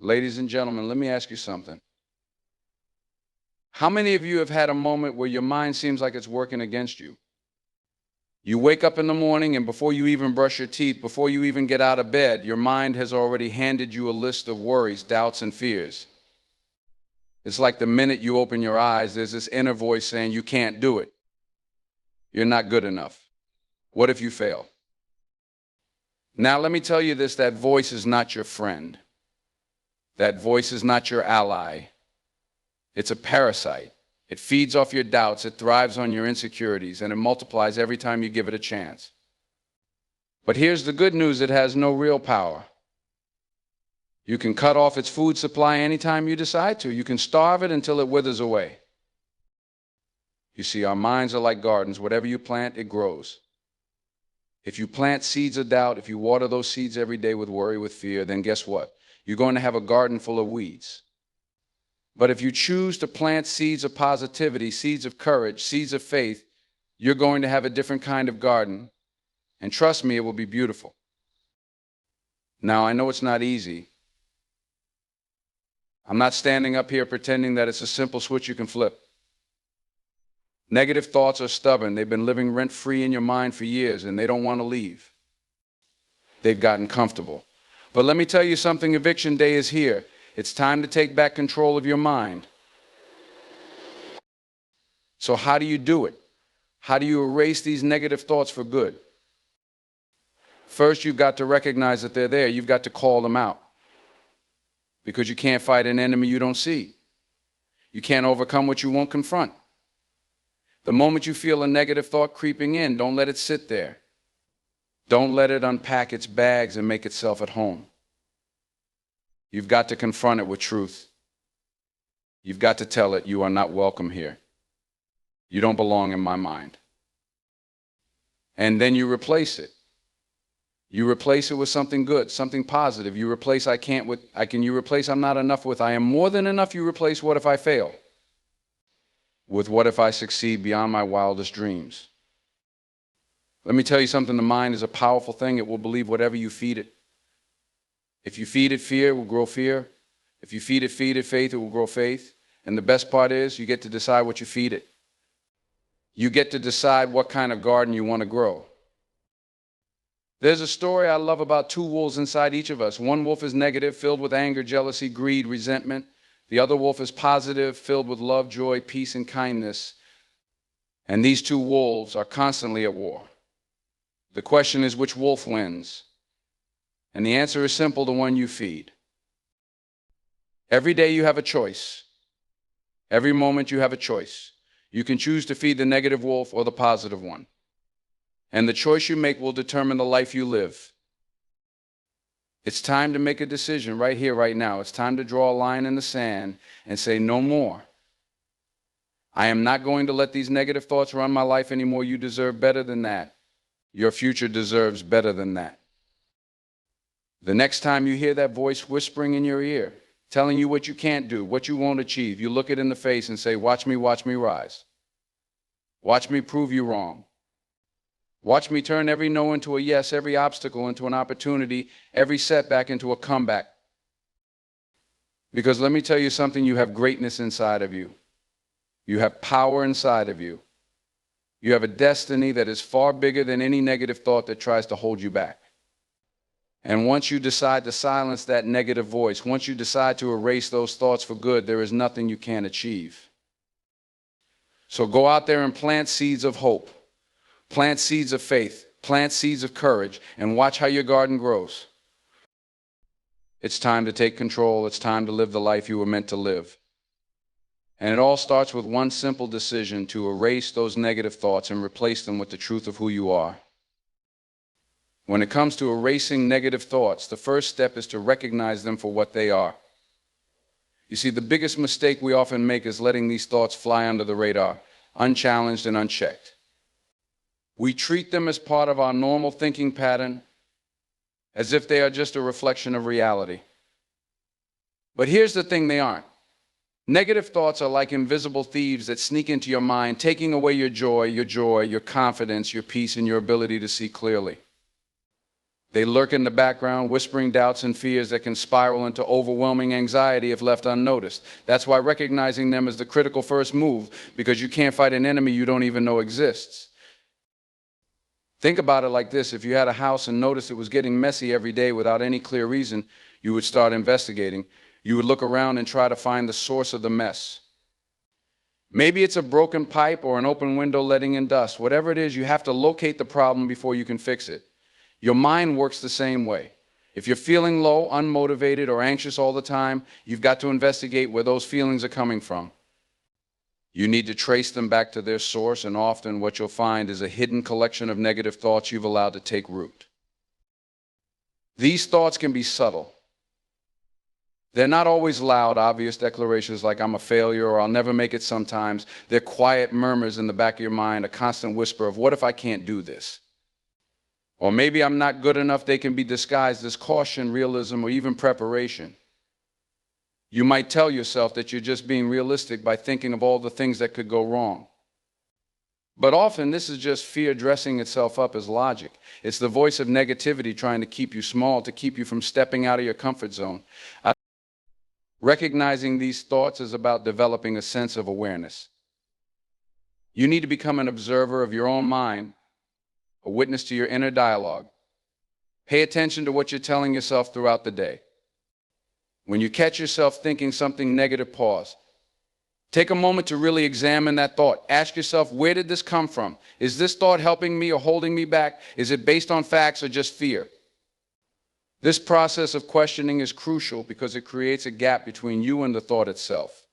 Ladies and gentlemen, let me ask you something. How many of you have had a moment where your mind seems like it's working against you? You wake up in the morning, and before you even brush your teeth, before you even get out of bed, your mind has already handed you a list of worries, doubts, and fears. It's like the minute you open your eyes, there's this inner voice saying, you can't do it. You're not good enough. What if you fail? Now, let me tell you this, that voice is not your friend. That voice is not your ally. It's a parasite. It feeds off your doubts, it thrives on your insecurities, and it multiplies every time you give it a chance. But here's the good news, it has no real power. You can cut off its food supply anytime you decide to. You can starve it until it withers away. You see, our minds are like gardens. Whatever you plant, it grows. If you plant seeds of doubt, if you water those seeds every day with worry, with fear, then guess what? You're going to have a garden full of weeds. But if you choose to plant seeds of positivity, seeds of courage, seeds of faith, you're going to have a different kind of garden. And trust me, it will be beautiful. Now, I know it's not easy. I'm not standing up here pretending that it's a simple switch you can flip. Negative thoughts are stubborn. They've been living rent-free in your mind for years, and they don't want to leave. They've gotten comfortable. But let me tell you something, eviction day is here. It's time to take back control of your mind. So how do you do it? How do you erase these negative thoughts for good? First, you've got to recognize that they're there. You've got to call them out. Because you can't fight an enemy you don't see. You can't overcome what you won't confront. The moment you feel a negative thought creeping in, don't let it sit there. Don't let it unpack its bags and make itself at home. You've got to confront it with truth. You've got to tell it, you are not welcome here. You don't belong in my mind. And then you replace it. You replace it with something good, something positive. You replace I can't with I can. You replace I'm not enough with I am more than enough. You replace what if I fail with what if I succeed beyond my wildest dreams. Let me tell you something, the mind is a powerful thing. It will believe whatever you feed it. If you feed it fear, it will grow fear. If you feed it faith, it will grow faith. And the best part is you get to decide what you feed it. You get to decide what kind of garden you want to grow. There's a story I love about two wolves inside each of us. One wolf is negative, filled with anger, jealousy, greed, resentment. The other wolf is positive, filled with love, joy, peace, and kindness. And these two wolves are constantly at war. The question is, which wolf wins? And the answer is simple, the one you feed. Every day you have a choice. Every moment you have a choice. You can choose to feed the negative wolf or the positive one. And the choice you make will determine the life you live. It's time to make a decision right here, right now. It's time to draw a line in the sand and say, no more. I am not going to let these negative thoughts run my life anymore. You deserve better than that. Your future deserves better than that. The next time you hear that voice whispering in your ear, telling you what you can't do, what you won't achieve, you look it in the face and say, watch me rise. Watch me prove you wrong. Watch me turn every no into a yes, every obstacle into an opportunity, every setback into a comeback. Because let me tell you something, you have greatness inside of you. You have power inside of you. You have a destiny that is far bigger than any negative thought that tries to hold you back. And once you decide to silence that negative voice, once you decide to erase those thoughts for good, there is nothing you can't achieve. So go out there and plant seeds of hope. Plant seeds of faith, plant seeds of courage, and watch how your garden grows. It's time to take control. It's time to live the life you were meant to live. And it all starts with one simple decision to erase those negative thoughts and replace them with the truth of who you are. When it comes to erasing negative thoughts, the first step is to recognize them for what they are. You see, the biggest mistake we often make is letting these thoughts fly under the radar, unchallenged and unchecked. We treat them as part of our normal thinking pattern, as if they are just a reflection of reality. But here's the thing, they aren't. Negative thoughts are like invisible thieves that sneak into your mind, taking away your joy, your confidence, your peace, and your ability to see clearly. They lurk in the background, whispering doubts and fears that can spiral into overwhelming anxiety if left unnoticed. That's why recognizing them is the critical first move, because you can't fight an enemy you don't even know exists. Think about it like this. If you had a house and noticed it was getting messy every day without any clear reason, you would start investigating. You would look around and try to find the source of the mess. Maybe it's a broken pipe or an open window letting in dust. Whatever it is, you have to locate the problem before you can fix it. Your mind works the same way. If you're feeling low, unmotivated, or anxious all the time, you've got to investigate where those feelings are coming from. You need to trace them back to their source, and often what you'll find is a hidden collection of negative thoughts you've allowed to take root. These thoughts can be subtle. They're not always loud, obvious declarations like I'm a failure or I'll never make it sometimes. They're quiet murmurs in the back of your mind, a constant whisper of what if I can't do this? Or maybe I'm not good enough. They can be disguised as caution, realism, or even preparation. You might tell yourself that you're just being realistic by thinking of all the things that could go wrong. But often this is just fear dressing itself up as logic. It's the voice of negativity trying to keep you small, to keep you from stepping out of your comfort zone. Recognizing these thoughts is about developing a sense of awareness. You need to become an observer of your own mind, a witness to your inner dialogue. Pay attention to what you're telling yourself throughout the day. When you catch yourself thinking something negative, pause. Take a moment to really examine that thought. Ask yourself, where did this come from? Is this thought helping me or holding me back? Is it based on facts or just fear? This process of questioning is crucial because it creates a gap between you and the thought itself.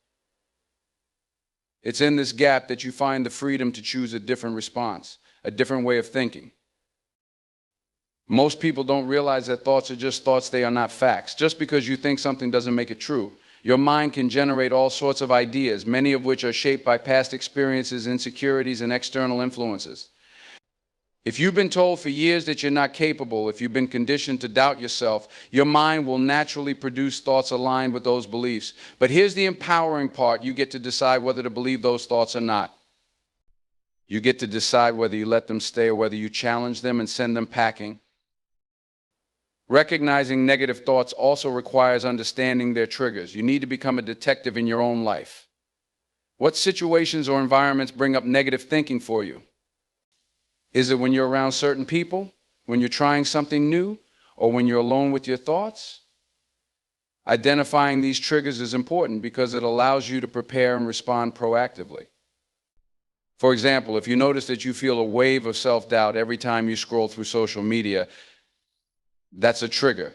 It's in this gap that you find the freedom to choose a different response, a different way of thinking. Most people don't realize that thoughts are just thoughts, they are not facts. Just because you think something doesn't make it true. Your mind can generate all sorts of ideas, many of which are shaped by past experiences, insecurities, and external influences. If you've been told for years that you're not capable, if you've been conditioned to doubt yourself, your mind will naturally produce thoughts aligned with those beliefs. But here's the empowering part. You get to decide whether to believe those thoughts or not. You get to decide whether you let them stay or whether you challenge them and send them packing. Recognizing negative thoughts also requires understanding their triggers. You need to become a detective in your own life. What situations or environments bring up negative thinking for you? Is it when you're around certain people, when you're trying something new, or when you're alone with your thoughts? Identifying these triggers is important because it allows you to prepare and respond proactively. For example, if you notice that you feel a wave of self-doubt every time you scroll through social media, that's a trigger.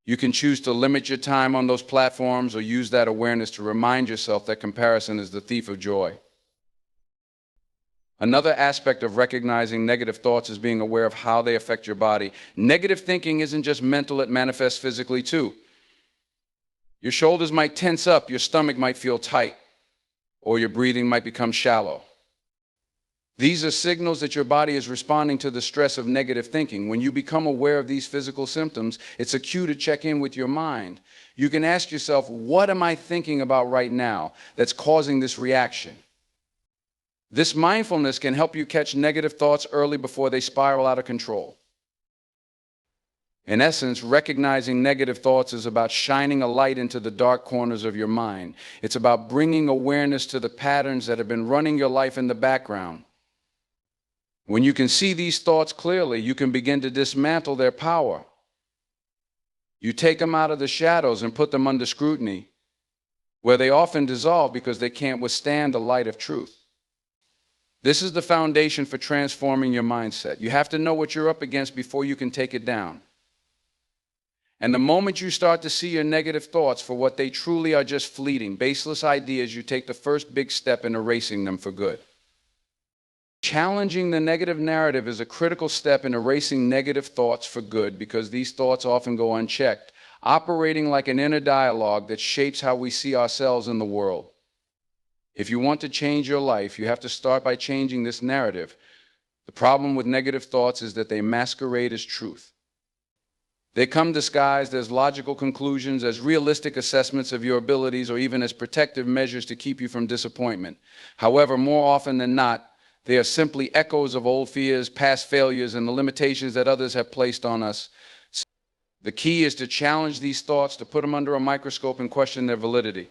You can choose to limit your time on those platforms or use that awareness to remind yourself that comparison is the thief of joy. Another aspect of recognizing negative thoughts is being aware of how they affect your body. Negative thinking isn't just mental, it manifests physically too. Your shoulders might tense up, your stomach might feel tight, or your breathing might become shallow. These are signals that your body is responding to the stress of negative thinking. When you become aware of these physical symptoms, it's a cue to check in with your mind. You can ask yourself, what am I thinking about right now that's causing this reaction? This mindfulness can help you catch negative thoughts early before they spiral out of control. In essence, recognizing negative thoughts is about shining a light into the dark corners of your mind. It's about bringing awareness to the patterns that have been running your life in the background. When you can see these thoughts clearly, you can begin to dismantle their power. You take them out of the shadows and put them under scrutiny, where they often dissolve because they can't withstand the light of truth. This is the foundation for transforming your mindset. You have to know what you're up against before you can take it down. And the moment you start to see your negative thoughts for what they truly are, just fleeting, baseless ideas, you take the first big step in erasing them for good. Challenging the negative narrative is a critical step in erasing negative thoughts for good because these thoughts often go unchecked, operating like an inner dialogue that shapes how we see ourselves in the world. If you want to change your life, you have to start by changing this narrative. The problem with negative thoughts is that they masquerade as truth. They come disguised as logical conclusions, as realistic assessments of your abilities, or even as protective measures to keep you from disappointment. However, more often than not, They are simply echoes of old fears, past failures, and the limitations that others have placed on us. The key is to challenge these thoughts, to put them under a microscope and question their validity.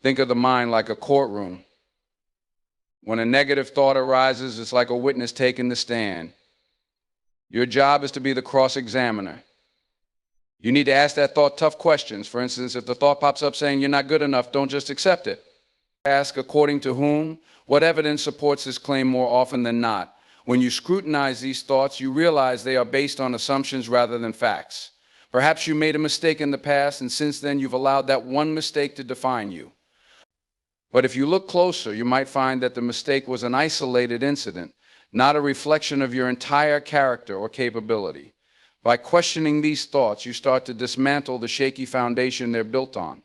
Think of the mind like a courtroom. When a negative thought arises, it's like a witness taking the stand. Your job is to be the cross-examiner. You need to ask that thought tough questions. For instance, if the thought pops up saying you're not good enough, don't just accept it. Ask according to whom? What evidence supports this claim more often than not? When you scrutinize these thoughts, you realize they are based on assumptions rather than facts. Perhaps you made a mistake in the past, and since then you've allowed that one mistake to define you. But if you look closer, you might find that the mistake was an isolated incident, not a reflection of your entire character or capability. By questioning these thoughts, you start to dismantle the shaky foundation they're built on.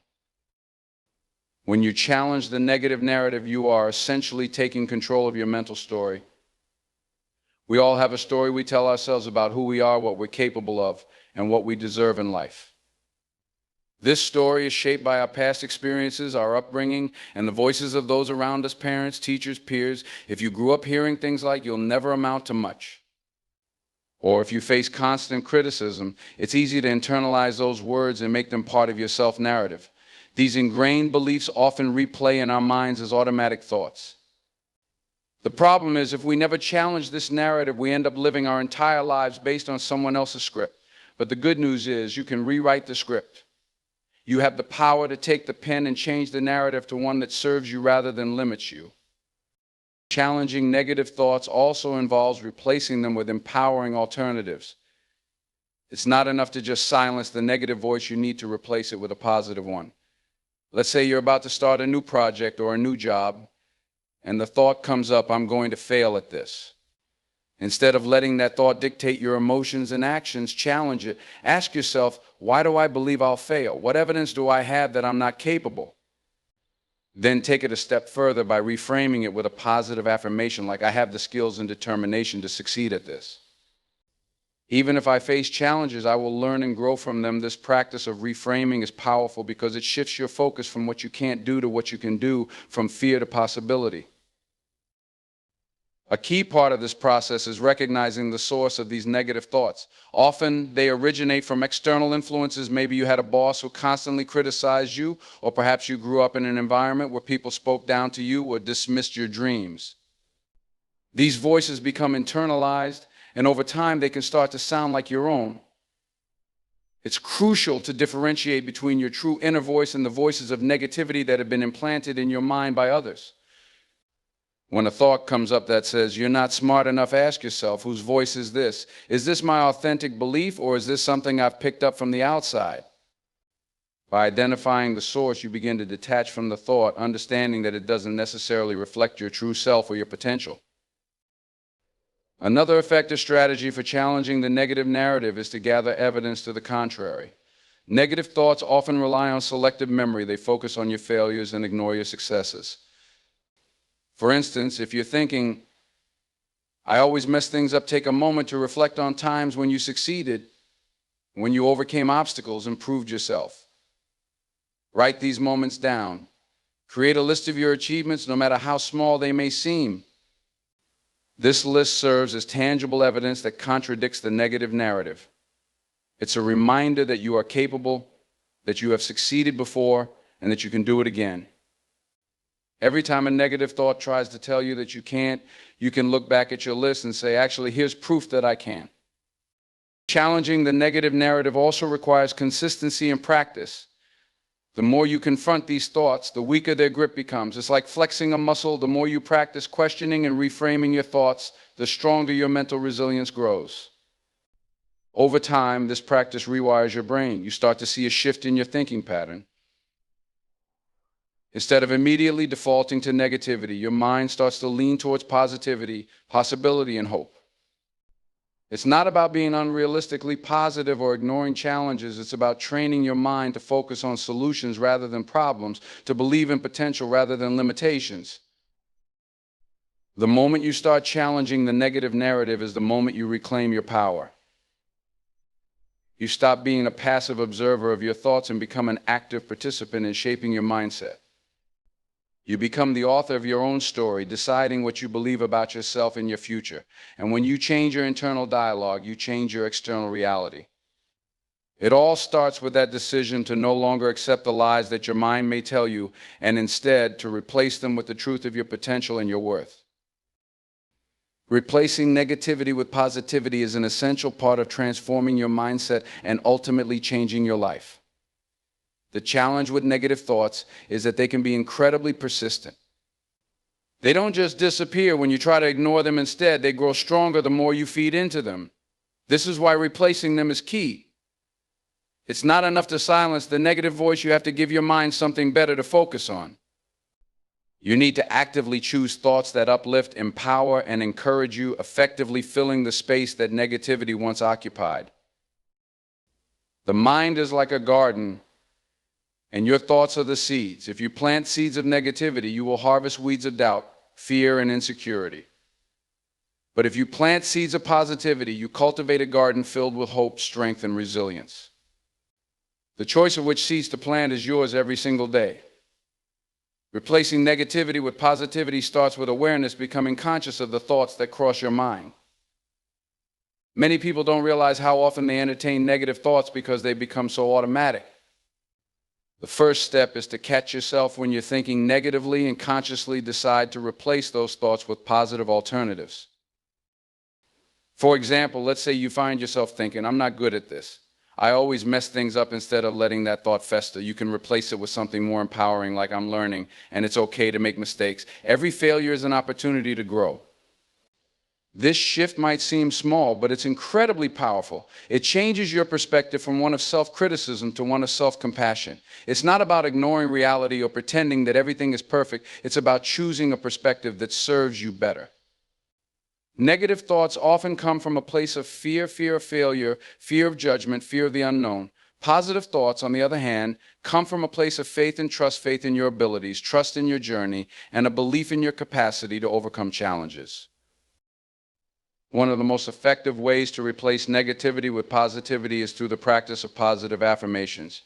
When you challenge the negative narrative, you are essentially taking control of your mental story. We all have a story we tell ourselves about who we are, what we're capable of, and what we deserve in life. This story is shaped by our past experiences, our upbringing, and the voices of those around us, parents, teachers, peers. If you grew up hearing things like, "You'll never amount to much," or if you face constant criticism, it's easy to internalize those words and make them part of your self-narrative. These ingrained beliefs often replay in our minds as automatic thoughts. The problem is, if we never challenge this narrative, we end up living our entire lives based on someone else's script. But the good news is, you can rewrite the script. You have the power to take the pen and change the narrative to one that serves you rather than limits you. Challenging negative thoughts also involves replacing them with empowering alternatives. It's not enough to just silence the negative voice, you need to replace it with a positive one. Let's say you're about to start a new project or a new job, and the thought comes up, "I'm going to fail at this." Instead of letting that thought dictate your emotions and actions, challenge it. Ask yourself, why do I believe I'll fail? What evidence do I have that I'm not capable? Then take it a step further by reframing it with a positive affirmation, like, "I have the skills and determination to succeed at this. Even if I face challenges, I will learn and grow from them." This practice of reframing is powerful because it shifts your focus from what you can't do to what you can do, from fear to possibility. A key part of this process is recognizing the source of these negative thoughts. Often they originate from external influences. Maybe you had a boss who constantly criticized you, or perhaps you grew up in an environment where people spoke down to you or dismissed your dreams. These voices become internalized, and over time they can start to sound like your own. It's crucial to differentiate between your true inner voice and the voices of negativity that have been implanted in your mind by others. When a thought comes up that says, "You're not smart enough," ask yourself, whose voice is this? Is this my authentic belief, or is this something I've picked up from the outside? By identifying the source, you begin to detach from the thought, understanding that it doesn't necessarily reflect your true self or your potential. Another effective strategy for challenging the negative narrative is to gather evidence to the contrary. Negative thoughts often rely on selective memory. They focus on your failures and ignore your successes. For instance, if you're thinking, "I always mess things up," take a moment to reflect on times when you succeeded, when you overcame obstacles and proved yourself. Write these moments down. Create a list of your achievements, no matter how small they may seem. This list serves as tangible evidence that contradicts the negative narrative. It's a reminder that you are capable, that you have succeeded before, and that you can do it again. Every time a negative thought tries to tell you that you can't, you can look back at your list and say, "Actually, here's proof that I can." Challenging the negative narrative also requires consistency and practice. The more you confront these thoughts, the weaker their grip becomes. It's like flexing a muscle. The more you practice questioning and reframing your thoughts, the stronger your mental resilience grows. Over time, this practice rewires your brain. You start to see a shift in your thinking pattern. Instead of immediately defaulting to negativity, your mind starts to lean towards positivity, possibility, and hope. It's not about being unrealistically positive or ignoring challenges. It's about training your mind to focus on solutions rather than problems, to believe in potential rather than limitations. The moment you start challenging the negative narrative is the moment you reclaim your power. You stop being a passive observer of your thoughts and become an active participant in shaping your mindset. You become the author of your own story, deciding what you believe about yourself and your future. And when you change your internal dialogue, you change your external reality. It all starts with that decision to no longer accept the lies that your mind may tell you, and instead to replace them with the truth of your potential and your worth. Replacing negativity with positivity is an essential part of transforming your mindset and ultimately changing your life. The challenge with negative thoughts is that they can be incredibly persistent. They don't just disappear when you try to ignore them. Instead, they grow stronger the more you feed into them. This is why replacing them is key. It's not enough to silence the negative voice. You have to give your mind something better to focus on. You need to actively choose thoughts that uplift, empower, and encourage you, effectively filling the space that negativity once occupied. The mind is like a garden, and your thoughts are the seeds. If you plant seeds of negativity, you will harvest weeds of doubt, fear, and insecurity. But if you plant seeds of positivity, you cultivate a garden filled with hope, strength, and resilience. The choice of which seeds to plant is yours every single day. Replacing negativity with positivity starts with awareness, becoming conscious of the thoughts that cross your mind. Many people don't realize how often they entertain negative thoughts because they become so automatic. The first step is to catch yourself when you're thinking negatively and consciously decide to replace those thoughts with positive alternatives. For example, let's say you find yourself thinking, "I'm not good at this. I always mess things up." Instead of letting that thought fester, you can replace it with something more empowering, like, "I'm learning, and it's okay to make mistakes. Every failure is an opportunity to grow." This shift might seem small, but it's incredibly powerful. It changes your perspective from one of self-criticism to one of self-compassion. It's not about ignoring reality or pretending that everything is perfect. It's about choosing a perspective that serves you better. Negative thoughts often come from a place of fear, fear of failure, fear of judgment, fear of the unknown. Positive thoughts, on the other hand, come from a place of faith and trust, faith in your abilities, trust in your journey, and a belief in your capacity to overcome challenges. One of the most effective ways to replace negativity with positivity is through the practice of positive affirmations.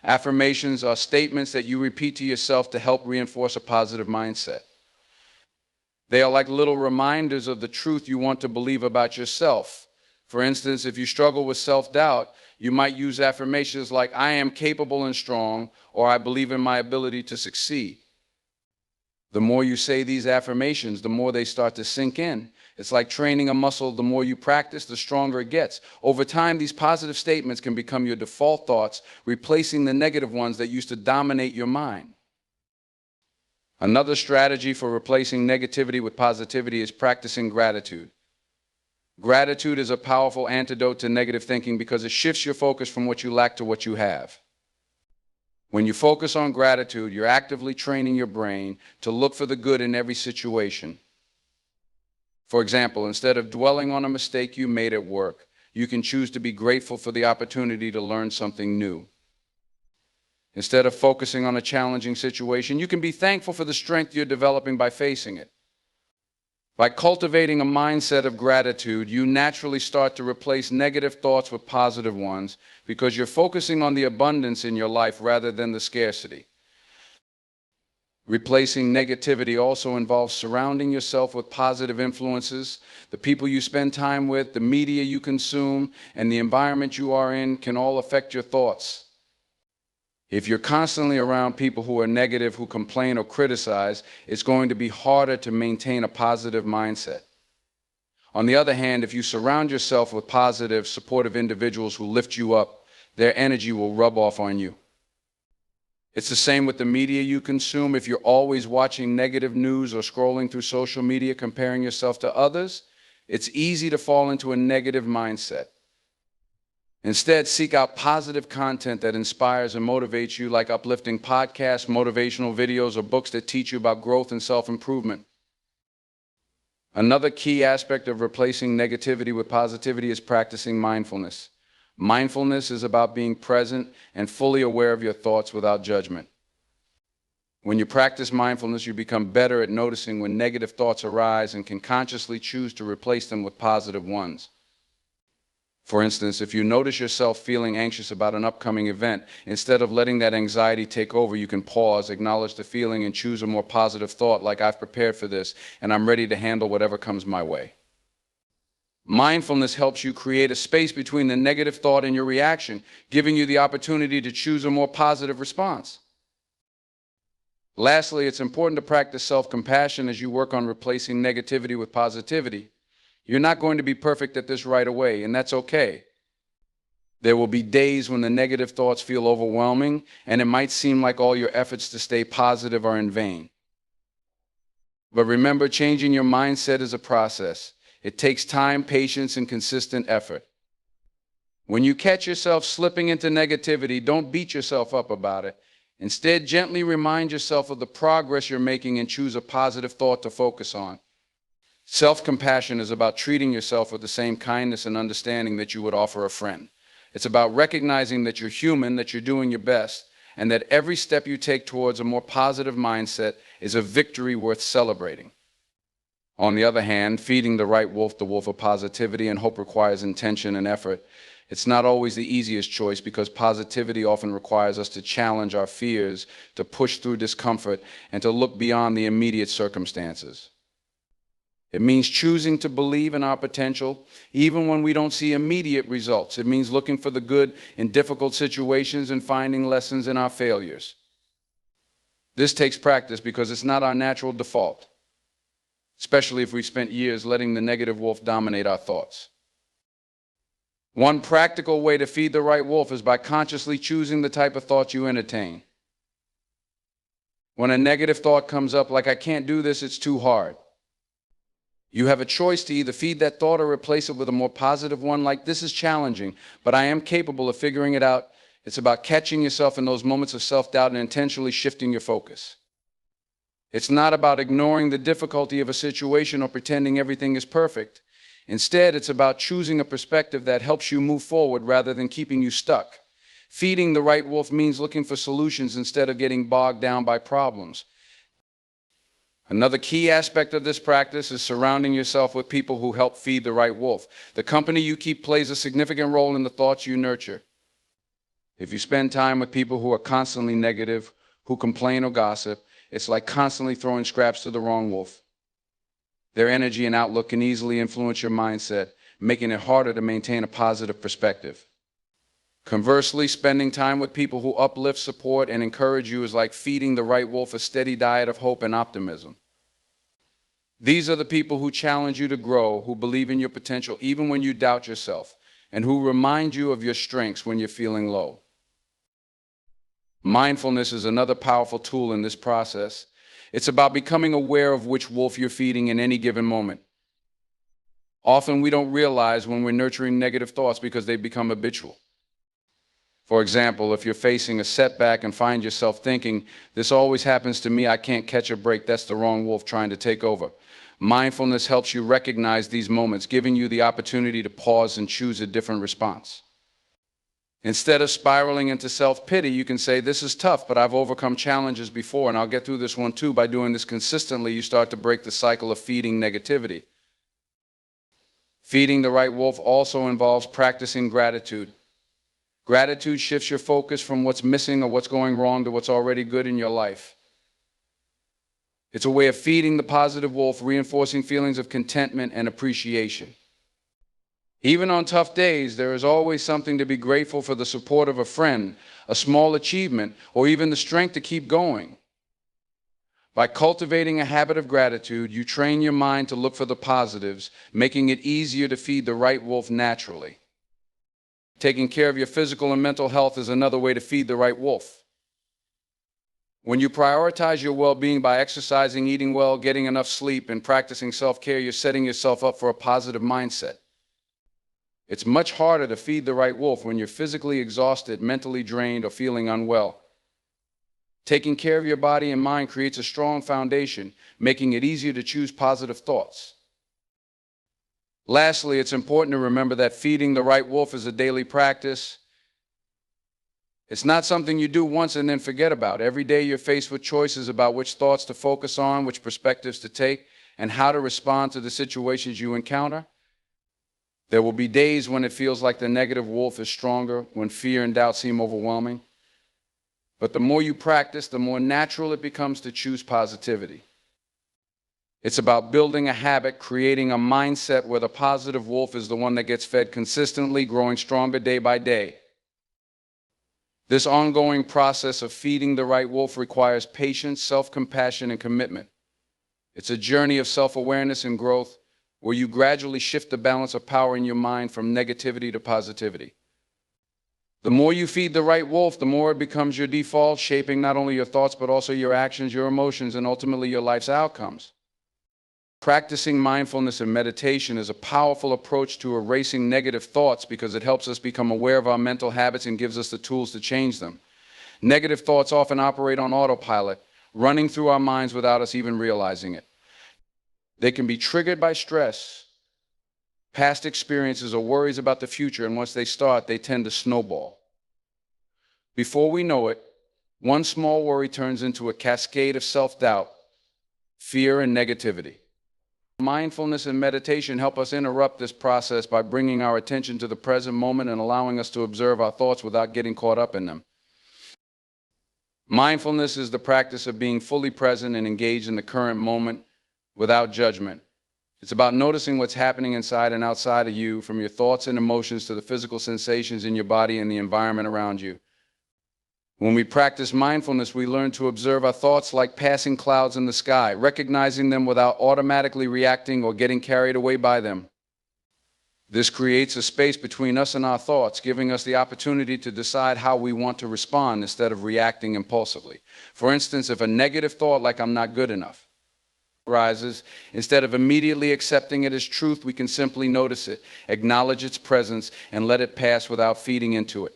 Affirmations are statements that you repeat to yourself to help reinforce a positive mindset. They are like little reminders of the truth you want to believe about yourself. For instance, if you struggle with self-doubt, you might use affirmations like, "I am capable and strong," or "I believe in my ability to succeed." The more you say these affirmations, the more they start to sink in. It's like training a muscle. The more you practice, the stronger it gets. Over time, these positive statements can become your default thoughts, replacing the negative ones that used to dominate your mind. Another strategy for replacing negativity with positivity is practicing gratitude. Gratitude is a powerful antidote to negative thinking because it shifts your focus from what you lack to what you have. When you focus on gratitude, you're actively training your brain to look for the good in every situation. For example, instead of dwelling on a mistake you made at work, you can choose to be grateful for the opportunity to learn something new. Instead of focusing on a challenging situation, you can be thankful for the strength you're developing by facing it. By cultivating a mindset of gratitude, you naturally start to replace negative thoughts with positive ones because you're focusing on the abundance in your life rather than the scarcity. Replacing negativity also involves surrounding yourself with positive influences. The people you spend time with, the media you consume, and the environment you are in can all affect your thoughts. If you're constantly around people who are negative, who complain or criticize, it's going to be harder to maintain a positive mindset. On the other hand, if you surround yourself with positive, supportive individuals who lift you up, their energy will rub off on you. It's the same with the media you consume. If you're always watching negative news or scrolling through social media comparing yourself to others, it's easy to fall into a negative mindset. Instead, seek out positive content that inspires and motivates you, like uplifting podcasts, motivational videos, or books that teach you about growth and self-improvement. Another key aspect of replacing negativity with positivity is practicing mindfulness. Mindfulness is about being present and fully aware of your thoughts without judgment. When you practice mindfulness, you become better at noticing when negative thoughts arise and can consciously choose to replace them with positive ones. For instance, if you notice yourself feeling anxious about an upcoming event, instead of letting that anxiety take over, you can pause, acknowledge the feeling, and choose a more positive thought like, I've prepared for this, and I'm ready to handle whatever comes my way. Mindfulness helps you create a space between the negative thought and your reaction, giving you the opportunity to choose a more positive response. Lastly, it's important to practice self-compassion as you work on replacing negativity with positivity. You're not going to be perfect at this right away, and that's okay. There will be days when the negative thoughts feel overwhelming, and it might seem like all your efforts to stay positive are in vain. But remember, changing your mindset is a process. It takes time, patience, and consistent effort. When you catch yourself slipping into negativity, don't beat yourself up about it. Instead, gently remind yourself of the progress you're making and choose a positive thought to focus on. Self-compassion is about treating yourself with the same kindness and understanding that you would offer a friend. It's about recognizing that you're human, that you're doing your best, and that every step you take towards a more positive mindset is a victory worth celebrating. On the other hand, feeding the right wolf, the wolf of positivity and hope, requires intention and effort. It's not always the easiest choice because positivity often requires us to challenge our fears, to push through discomfort, and to look beyond the immediate circumstances. It means choosing to believe in our potential, even when we don't see immediate results. It means looking for the good in difficult situations and finding lessons in our failures. This takes practice because it's not our natural default, especially if we've spent years letting the negative wolf dominate our thoughts. One practical way to feed the right wolf is by consciously choosing the type of thoughts you entertain. When a negative thought comes up like, I can't do this, it's too hard, you have a choice to either feed that thought or replace it with a more positive one like, this is challenging, but I am capable of figuring it out. It's about catching yourself in those moments of self-doubt and intentionally shifting your focus. It's not about ignoring the difficulty of a situation or pretending everything is perfect. Instead, it's about choosing a perspective that helps you move forward rather than keeping you stuck. Feeding the right wolf means looking for solutions instead of getting bogged down by problems. Another key aspect of this practice is surrounding yourself with people who help feed the right wolf. The company you keep plays a significant role in the thoughts you nurture. If you spend time with people who are constantly negative, who complain or gossip, it's like constantly throwing scraps to the wrong wolf. Their energy and outlook can easily influence your mindset, making it harder to maintain a positive perspective. Conversely, spending time with people who uplift, support, and encourage you is like feeding the right wolf a steady diet of hope and optimism. These are the people who challenge you to grow, who believe in your potential even when you doubt yourself, and who remind you of your strengths when you're feeling low. Mindfulness is another powerful tool in this process. It's about becoming aware of which wolf you're feeding in any given moment. Often we don't realize when we're nurturing negative thoughts because they become habitual. For example, if you're facing a setback and find yourself thinking, this always happens to me, I can't catch a break, that's the wrong wolf trying to take over. Mindfulness helps you recognize these moments, giving you the opportunity to pause and choose a different response. Instead of spiraling into self-pity, you can say, this is tough, but I've overcome challenges before, and I'll get through this one too. By doing this consistently, you start to break the cycle of feeding negativity. Feeding the right wolf also involves practicing gratitude. Gratitude shifts your focus from what's missing or what's going wrong to what's already good in your life. It's a way of feeding the positive wolf, reinforcing feelings of contentment and appreciation. Even on tough days, there is always something to be grateful for: the support of a friend, a small achievement, or even the strength to keep going. By cultivating a habit of gratitude, you train your mind to look for the positives, making it easier to feed the right wolf naturally. Taking care of your physical and mental health is another way to feed the right wolf. When you prioritize your well-being by exercising, eating well, getting enough sleep, and practicing self-care, you're setting yourself up for a positive mindset. It's much harder to feed the right wolf when you're physically exhausted, mentally drained, or feeling unwell. Taking care of your body and mind creates a strong foundation, making it easier to choose positive thoughts. Lastly, it's important to remember that feeding the right wolf is a daily practice. It's not something you do once and then forget about. Every day you're faced with choices about which thoughts to focus on, which perspectives to take, and how to respond to the situations you encounter. There will be days when it feels like the negative wolf is stronger, when fear and doubt seem overwhelming. But the more you practice, the more natural it becomes to choose positivity. It's about building a habit, creating a mindset where the positive wolf is the one that gets fed consistently, growing stronger day by day. This ongoing process of feeding the right wolf requires patience, self-compassion, and commitment. It's a journey of self-awareness and growth where you gradually shift the balance of power in your mind from negativity to positivity. The more you feed the right wolf, the more it becomes your default, shaping not only your thoughts, but also your actions, your emotions, and ultimately your life's outcomes. Practicing mindfulness and meditation is a powerful approach to erasing negative thoughts because it helps us become aware of our mental habits and gives us the tools to change them. Negative thoughts often operate on autopilot, running through our minds without us even realizing it. They can be triggered by stress, past experiences, or worries about the future, and once they start, they tend to snowball. Before we know it, one small worry turns into a cascade of self-doubt, fear, and negativity. Mindfulness and meditation help us interrupt this process by bringing our attention to the present moment and allowing us to observe our thoughts without getting caught up in them. Mindfulness is the practice of being fully present and engaged in the current moment without judgment. It's about noticing what's happening inside and outside of you, from your thoughts and emotions to the physical sensations in your body and the environment around you. When we practice mindfulness, we learn to observe our thoughts like passing clouds in the sky, recognizing them without automatically reacting or getting carried away by them. This creates a space between us and our thoughts, giving us the opportunity to decide how we want to respond instead of reacting impulsively. For instance, if a negative thought like "I'm not good enough" arises, instead of immediately accepting it as truth, we can simply notice it, acknowledge its presence, and let it pass without feeding into it.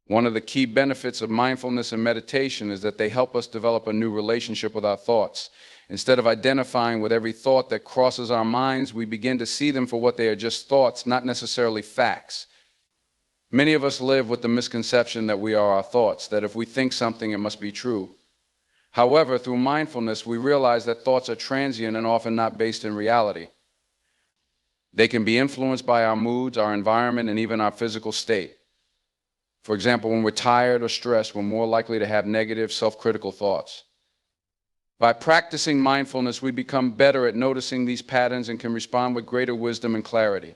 One of the key benefits of mindfulness and meditation is that they help us develop a new relationship with our thoughts. Instead of identifying with every thought that crosses our minds, we begin to see them for what they are: just thoughts, not necessarily facts. Many of us live with the misconception that we are our thoughts, that if we think something, it must be true. However, through mindfulness, we realize that thoughts are transient and often not based in reality. They can be influenced by our moods, our environment, and even our physical state. For example, when we're tired or stressed, we're more likely to have negative, self-critical thoughts. By practicing mindfulness, we become better at noticing these patterns and can respond with greater wisdom and clarity.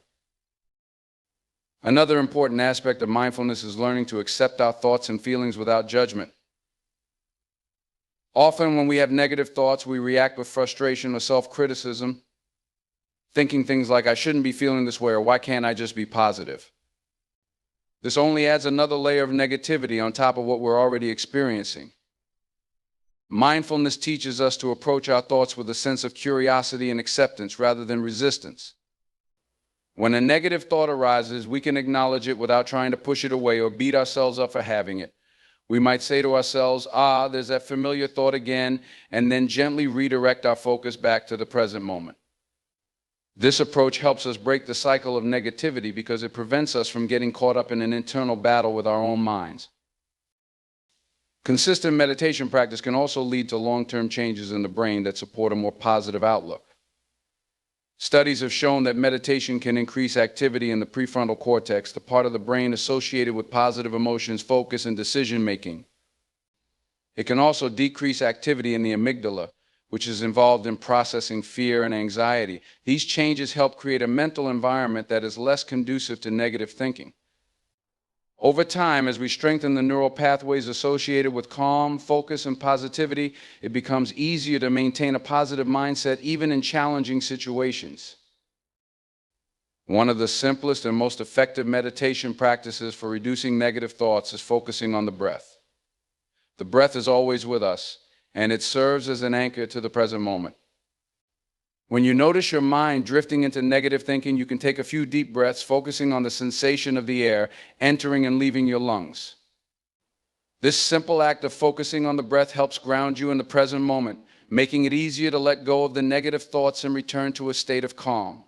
Another important aspect of mindfulness is learning to accept our thoughts and feelings without judgment. Often when we have negative thoughts, we react with frustration or self-criticism, thinking things like, "I shouldn't be feeling this way," or "Why can't I just be positive?" This only adds another layer of negativity on top of what we're already experiencing. Mindfulness teaches us to approach our thoughts with a sense of curiosity and acceptance rather than resistance. When a negative thought arises, we can acknowledge it without trying to push it away or beat ourselves up for having it. We might say to ourselves, there's that familiar thought again, and then gently redirect our focus back to the present moment. This approach helps us break the cycle of negativity because it prevents us from getting caught up in an internal battle with our own minds. Consistent meditation practice can also lead to long-term changes in the brain that support a more positive outlook. Studies have shown that meditation can increase activity in the prefrontal cortex, the part of the brain associated with positive emotions, focus, and decision-making. It can also decrease activity in the amygdala, which is involved in processing fear and anxiety. These changes help create a mental environment that is less conducive to negative thinking. Over time, as we strengthen the neural pathways associated with calm, focus, and positivity, it becomes easier to maintain a positive mindset even in challenging situations. One of the simplest and most effective meditation practices for reducing negative thoughts is focusing on the breath. The breath is always with us, and it serves as an anchor to the present moment. When you notice your mind drifting into negative thinking, you can take a few deep breaths, focusing on the sensation of the air entering and leaving your lungs. This simple act of focusing on the breath helps ground you in the present moment, making it easier to let go of the negative thoughts and return to a state of calm.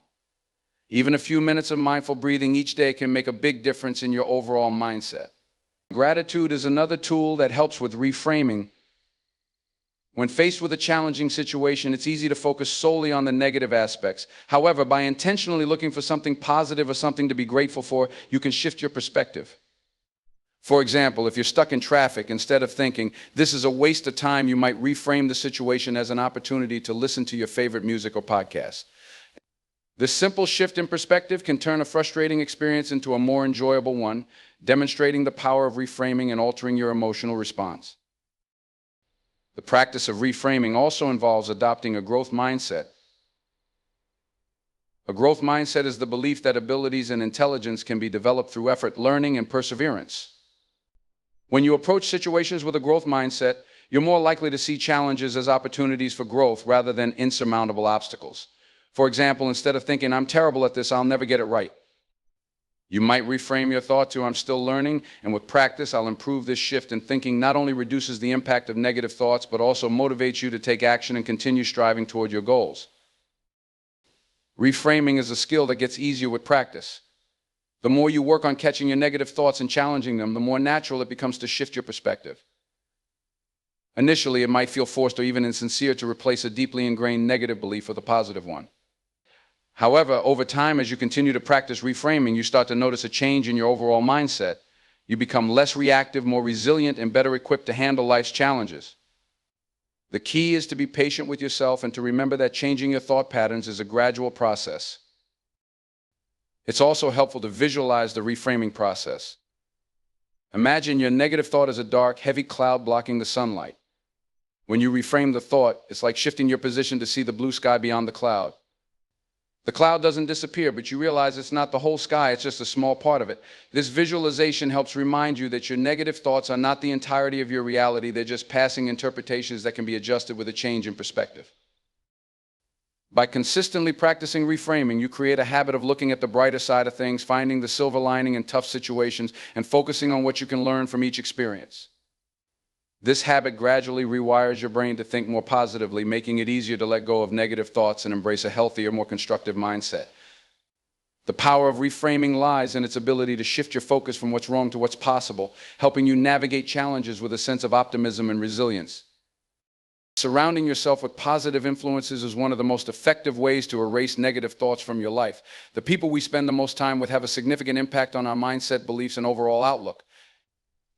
Even a few minutes of mindful breathing each day can make a big difference in your overall mindset. Gratitude is another tool that helps with reframing. When faced with a challenging situation, it's easy to focus solely on the negative aspects. However, by intentionally looking for something positive or something to be grateful for, you can shift your perspective. For example, if you're stuck in traffic, instead of thinking, this is a waste of time, you might reframe the situation as an opportunity to listen to your favorite music or podcast. This simple shift in perspective can turn a frustrating experience into a more enjoyable one, demonstrating the power of reframing and altering your emotional response. The practice of reframing also involves adopting a growth mindset. A growth mindset is the belief that abilities and intelligence can be developed through effort, learning, and perseverance. When you approach situations with a growth mindset, you're more likely to see challenges as opportunities for growth rather than insurmountable obstacles. For example, instead of thinking, I'm terrible at this, I'll never get it right, you might reframe your thought to, I'm still learning, and with practice, I'll improve. This shift in thinking not only reduces the impact of negative thoughts, but also motivates you to take action and continue striving toward your goals. Reframing is a skill that gets easier with practice. The more you work on catching your negative thoughts and challenging them, the more natural it becomes to shift your perspective. Initially, it might feel forced or even insincere to replace a deeply ingrained negative belief with a positive one. However, over time, as you continue to practice reframing, you start to notice a change in your overall mindset. You become less reactive, more resilient, and better equipped to handle life's challenges. The key is to be patient with yourself and to remember that changing your thought patterns is a gradual process. It's also helpful to visualize the reframing process. Imagine your negative thought as a dark, heavy cloud blocking the sunlight. When you reframe the thought, it's like shifting your position to see the blue sky beyond the cloud. The cloud doesn't disappear, but you realize it's not the whole sky, it's just a small part of it. This visualization helps remind you that your negative thoughts are not the entirety of your reality, they're just passing interpretations that can be adjusted with a change in perspective. By consistently practicing reframing, you create a habit of looking at the brighter side of things, finding the silver lining in tough situations, and focusing on what you can learn from each experience. This habit gradually rewires your brain to think more positively, making it easier to let go of negative thoughts and embrace a healthier, more constructive mindset. The power of reframing lies in its ability to shift your focus from what's wrong to what's possible, helping you navigate challenges with a sense of optimism and resilience. Surrounding yourself with positive influences is one of the most effective ways to erase negative thoughts from your life. The people we spend the most time with have a significant impact on our mindset, beliefs, and overall outlook.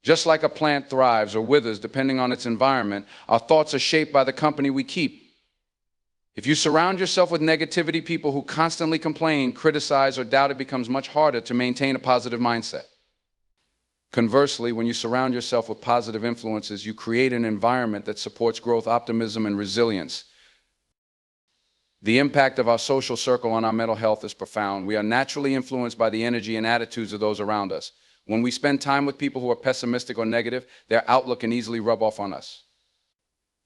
Just like a plant thrives or withers depending on its environment, our thoughts are shaped by the company we keep. If you surround yourself with negativity, people who constantly complain, criticize, or doubt, it becomes much harder to maintain a positive mindset. Conversely, when you surround yourself with positive influences, you create an environment that supports growth, optimism, and resilience. The impact of our social circle on our mental health is profound. We are naturally influenced by the energy and attitudes of those around us. When we spend time with people who are pessimistic or negative, their outlook can easily rub off on us.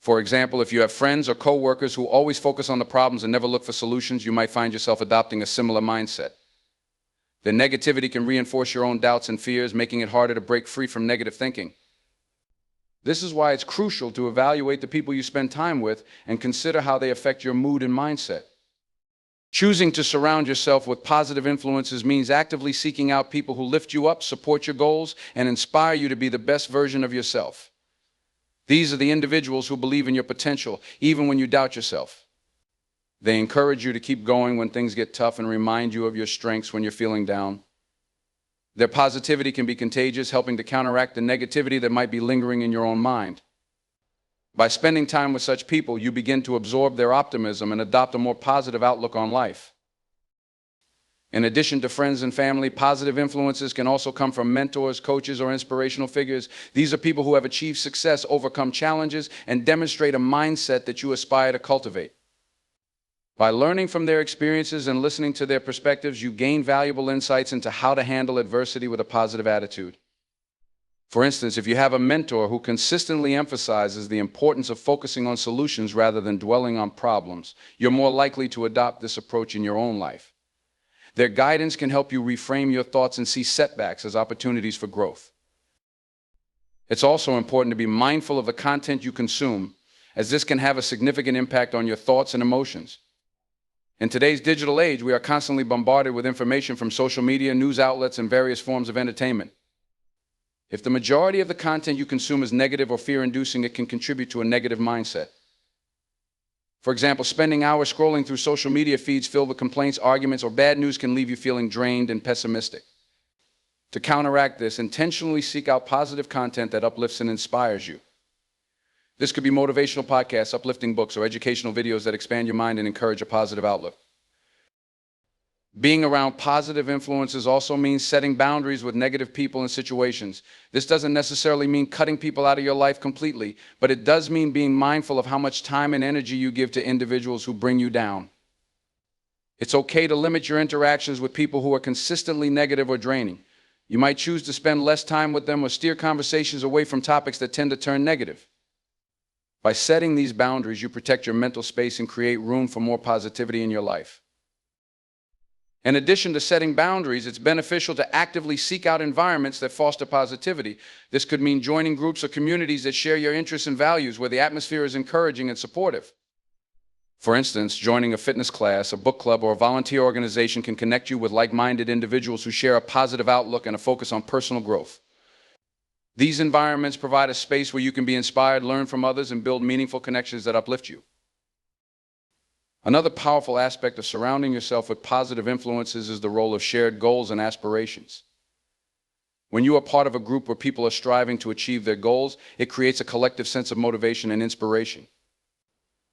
For example, if you have friends or coworkers who always focus on the problems and never look for solutions, you might find yourself adopting a similar mindset. Their negativity can reinforce your own doubts and fears, making it harder to break free from negative thinking. This is why it's crucial to evaluate the people you spend time with and consider how they affect your mood and mindset. Choosing to surround yourself with positive influences means actively seeking out people who lift you up, support your goals, and inspire you to be the best version of yourself. These are the individuals who believe in your potential, even when you doubt yourself. They encourage you to keep going when things get tough and remind you of your strengths when you're feeling down. Their positivity can be contagious, helping to counteract the negativity that might be lingering in your own mind. By spending time with such people, you begin to absorb their optimism and adopt a more positive outlook on life. In addition to friends and family, positive influences can also come from mentors, coaches, or inspirational figures. These are people who have achieved success, overcome challenges, and demonstrate a mindset that you aspire to cultivate. By learning from their experiences and listening to their perspectives, you gain valuable insights into how to handle adversity with a positive attitude. For instance, if you have a mentor who consistently emphasizes the importance of focusing on solutions rather than dwelling on problems, you're more likely to adopt this approach in your own life. Their guidance can help you reframe your thoughts and see setbacks as opportunities for growth. It's also important to be mindful of the content you consume, as this can have a significant impact on your thoughts and emotions. In today's digital age, we are constantly bombarded with information from social media, news outlets, and various forms of entertainment. If the majority of the content you consume is negative or fear-inducing, it can contribute to a negative mindset. For example, spending hours scrolling through social media feeds filled with complaints, arguments, or bad news can leave you feeling drained and pessimistic. To counteract this, intentionally seek out positive content that uplifts and inspires you. This could be motivational podcasts, uplifting books, or educational videos that expand your mind and encourage a positive outlook. Being around positive influences also means setting boundaries with negative people and situations. This doesn't necessarily mean cutting people out of your life completely, but it does mean being mindful of how much time and energy you give to individuals who bring you down. It's okay to limit your interactions with people who are consistently negative or draining. You might choose to spend less time with them or steer conversations away from topics that tend to turn negative. By setting these boundaries, you protect your mental space and create room for more positivity in your life. In addition to setting boundaries, it's beneficial to actively seek out environments that foster positivity. This could mean joining groups or communities that share your interests and values, where the atmosphere is encouraging and supportive. For instance, joining a fitness class, a book club, or a volunteer organization can connect you with like-minded individuals who share a positive outlook and a focus on personal growth. These environments provide a space where you can be inspired, learn from others, and build meaningful connections that uplift you. Another powerful aspect of surrounding yourself with positive influences is the role of shared goals and aspirations. When you are part of a group where people are striving to achieve their goals, it creates a collective sense of motivation and inspiration.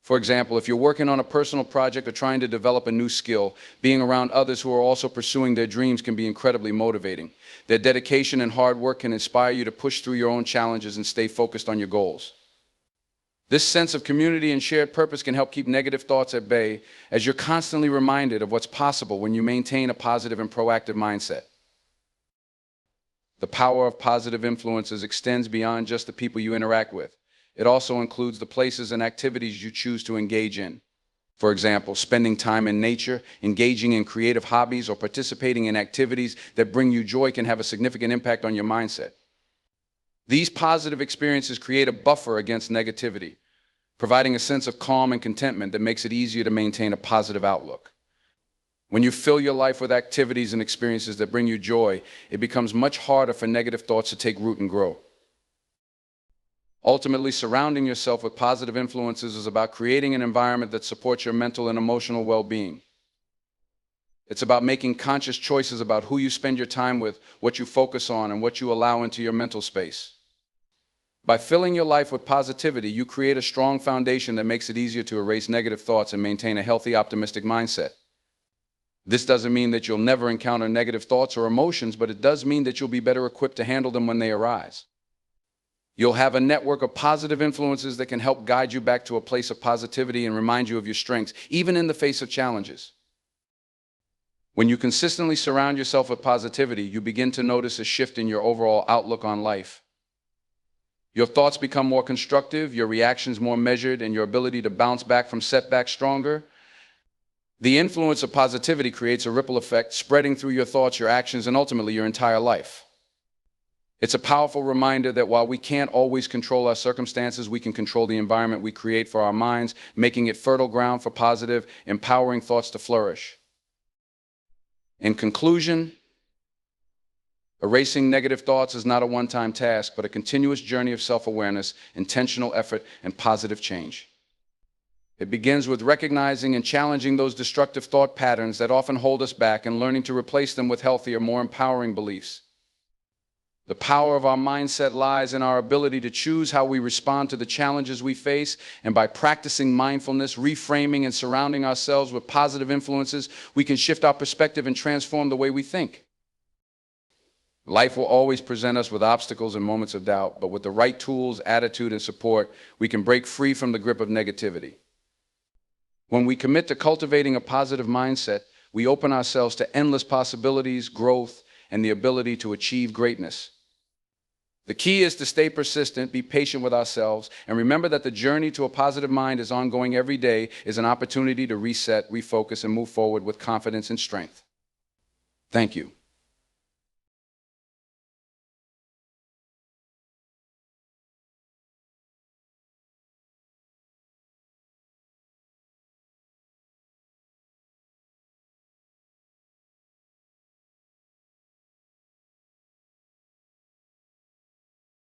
For example, if you're working on a personal project or trying to develop a new skill, being around others who are also pursuing their dreams can be incredibly motivating. Their dedication and hard work can inspire you to push through your own challenges and stay focused on your goals. This sense of community and shared purpose can help keep negative thoughts at bay, as you're constantly reminded of what's possible when you maintain a positive and proactive mindset. The power of positive influences extends beyond just the people you interact with. It also includes the places and activities you choose to engage in. For example, spending time in nature, engaging in creative hobbies, or participating in activities that bring you joy can have a significant impact on your mindset. These positive experiences create a buffer against negativity, providing a sense of calm and contentment that makes it easier to maintain a positive outlook. When you fill your life with activities and experiences that bring you joy, it becomes much harder for negative thoughts to take root and grow. Ultimately, surrounding yourself with positive influences is about creating an environment that supports your mental and emotional well-being. It's about making conscious choices about who you spend your time with, what you focus on, and what you allow into your mental space. By filling your life with positivity, you create a strong foundation that makes it easier to erase negative thoughts and maintain a healthy, optimistic mindset. This doesn't mean that you'll never encounter negative thoughts or emotions, but it does mean that you'll be better equipped to handle them when they arise. You'll have a network of positive influences that can help guide you back to a place of positivity and remind you of your strengths, even in the face of challenges. When you consistently surround yourself with positivity, you begin to notice a shift in your overall outlook on life. Your thoughts become more constructive, your reactions more measured, and your ability to bounce back from setbacks stronger. The influence of positivity creates a ripple effect, spreading through your thoughts, your actions, and ultimately your entire life. It's a powerful reminder that while we can't always control our circumstances, we can control the environment we create for our minds, making it fertile ground for positive, empowering thoughts to flourish. In conclusion, erasing negative thoughts is not a one-time task, but a continuous journey of self-awareness, intentional effort, and positive change. It begins with recognizing and challenging those destructive thought patterns that often hold us back and learning to replace them with healthier, more empowering beliefs. The power of our mindset lies in our ability to choose how we respond to the challenges we face, and by practicing mindfulness, reframing, and surrounding ourselves with positive influences, we can shift our perspective and transform the way we think. Life will always present us with obstacles and moments of doubt, but with the right tools, attitude, and support, we can break free from the grip of negativity. When we commit to cultivating a positive mindset, we open ourselves to endless possibilities, growth, and the ability to achieve greatness. The key is to stay persistent, be patient with ourselves, and remember that the journey to a positive mind is ongoing every day, is an opportunity to reset, refocus, and move forward with confidence and strength. Thank you.